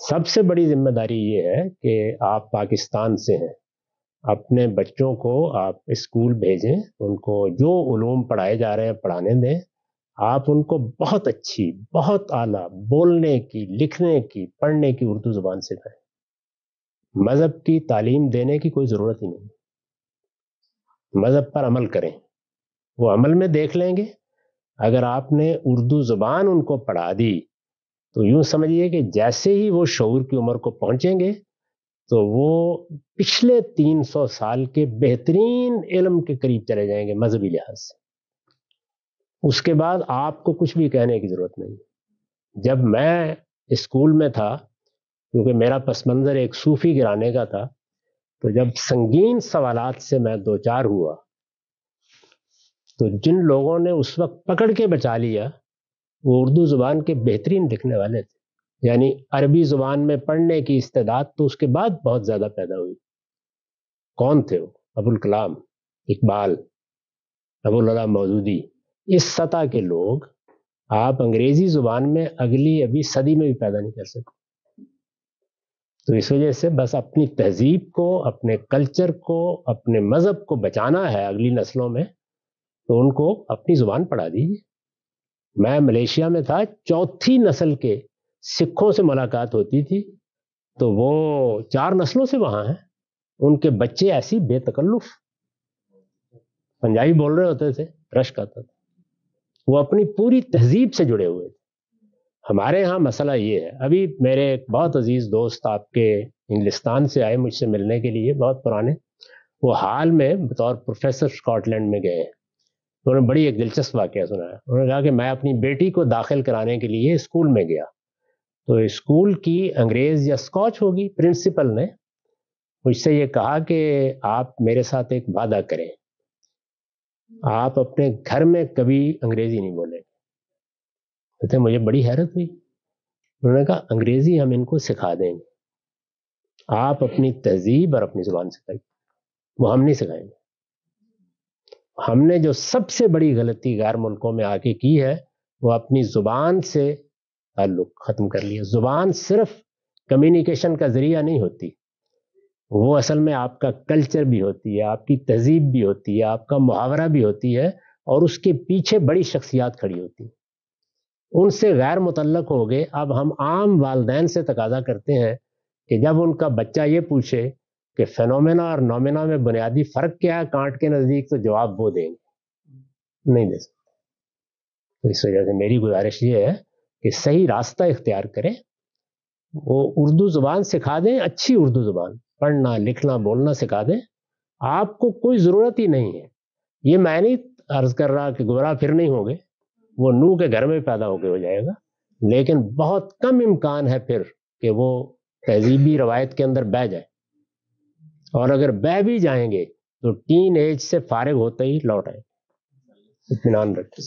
سب سے بڑی ذمہ داری یہ ہے کہ آپ پاکستان سے ہیں، اپنے بچوں کو آپ اسکول بھیجیں، ان کو جو علوم پڑھائے جا رہے ہیں پڑھانے دیں، آپ ان کو بہت اچھی، بہت اعلیٰ بولنے کی، لکھنے کی، پڑھنے کی اردو زبان سکھائیں۔ مذہب کی تعلیم دینے کی کوئی ضرورت ہی نہیں، مذہب پر عمل کریں، وہ عمل میں دیکھ لیں گے۔ اگر آپ نے اردو زبان ان کو پڑھا دی تو یوں سمجھیے کہ جیسے ہی وہ شعور کی عمر کو پہنچیں گے تو وہ پچھلے 300 سال کے بہترین علم کے قریب چلے جائیں گے مذہبی لحاظ سے۔ اس کے بعد آپ کو کچھ بھی کہنے کی ضرورت نہیں۔ جب میں اسکول میں تھا، کیونکہ میرا پس منظر ایک صوفی گرانے کا تھا، تو جب سنگین سوالات سے میں دوچار ہوا تو جن لوگوں نے اس وقت پکڑ کے بچا لیا وہ اردو زبان کے بہترین لکھنے والے تھے۔ یعنی عربی زبان میں پڑھنے کی استعداد تو اس کے بعد بہت زیادہ پیدا ہوئی۔ کون تھے وہ؟ ابوالکلام، اقبال، ابوالعلا مودودی، اس سطح کے لوگ آپ انگریزی زبان میں اگلی ابھی صدی میں بھی پیدا نہیں کر سکتے۔ تو اس وجہ سے بس اپنی تہذیب کو، اپنے کلچر کو، اپنے مذہب کو بچانا ہے اگلی نسلوں میں، تو ان کو اپنی زبان پڑھا دیجیے۔ میں ملیشیا میں تھا، چوتھی نسل کے سکھوں سے ملاقات ہوتی تھی تو وہ 4 نسلوں سے وہاں ہیں، ان کے بچے ایسی بے تکلف پنجابی بول رہے ہوتے تھے، رشک آتا تھا، وہ اپنی پوری تہذیب سے جڑے ہوئے تھے۔ ہمارے ہاں مسئلہ یہ ہے، ابھی میرے ایک بہت عزیز دوست آپ کے انگلستان سے آئے مجھ سے ملنے کے لیے، بہت پرانے، وہ حال میں بطور پروفیسر اسکاٹ لینڈ میں گئے ہیں۔ انہوں نے بڑی ایک دلچسپ واقعہ سنایا۔ انہوں نے کہا کہ میں اپنی بیٹی کو داخل کرانے کے لیے اسکول میں گیا تو اسکول کی انگریز یا اسکاچ ہوگی، پرنسپل نے مجھ سے یہ کہا کہ آپ میرے ساتھ ایک وعدہ کریں، آپ اپنے گھر میں کبھی انگریزی نہیں بولیں گے۔ مجھے بڑی حیرت ہوئی۔ انہوں نے کہا انگریزی ہم ان کو سکھا دیں گے، آپ اپنی تہذیب اور اپنی زبان سکھائیے، وہ ہم نہیں سکھائیں گے۔ ہم نے جو سب سے بڑی غلطی غیر ملکوں میں آ کے کی ہے وہ اپنی زبان سے تعلق ختم کر لیا۔ زبان صرف کمیونیکیشن کا ذریعہ نہیں ہوتی، وہ اصل میں آپ کا کلچر بھی ہوتی ہے، آپ کی تہذیب بھی ہوتی ہے، آپ کا محاورہ بھی ہوتی ہے، اور اس کے پیچھے بڑی شخصیات کھڑی ہوتی ہیں۔ ان سے غیر متعلق ہو گئے۔ اب ہم عام والدین سے تقاضا کرتے ہیں کہ جب ان کا بچہ یہ پوچھے کہ فینومینا اور نومینا میں بنیادی فرق کیا ہے کانٹ کے نزدیک، تو جواب وہ دیں گے، نہیں دے سکتے۔ تو اس وجہ سے میری گزارش یہ ہے کہ صحیح راستہ اختیار کریں، وہ اردو زبان سکھا دیں، اچھی اردو زبان، پڑھنا لکھنا بولنا سکھا دیں۔ آپ کو کوئی ضرورت ہی نہیں ہے، یہ میں نہیں عرض کر رہا کہ گمراہ پھر نہیں ہوگے، وہ نوح کے گھر میں پیدا ہو کے ہو جائے گا، لیکن بہت کم امکان ہے پھر کہ وہ تہذیبی روایت کے اندر بہ جائے، اور اگر بہ بھی جائیں گے تو ٹین ایج سے فارغ ہوتے ہی لوٹ آئے۔ اطمینان رکھیں۔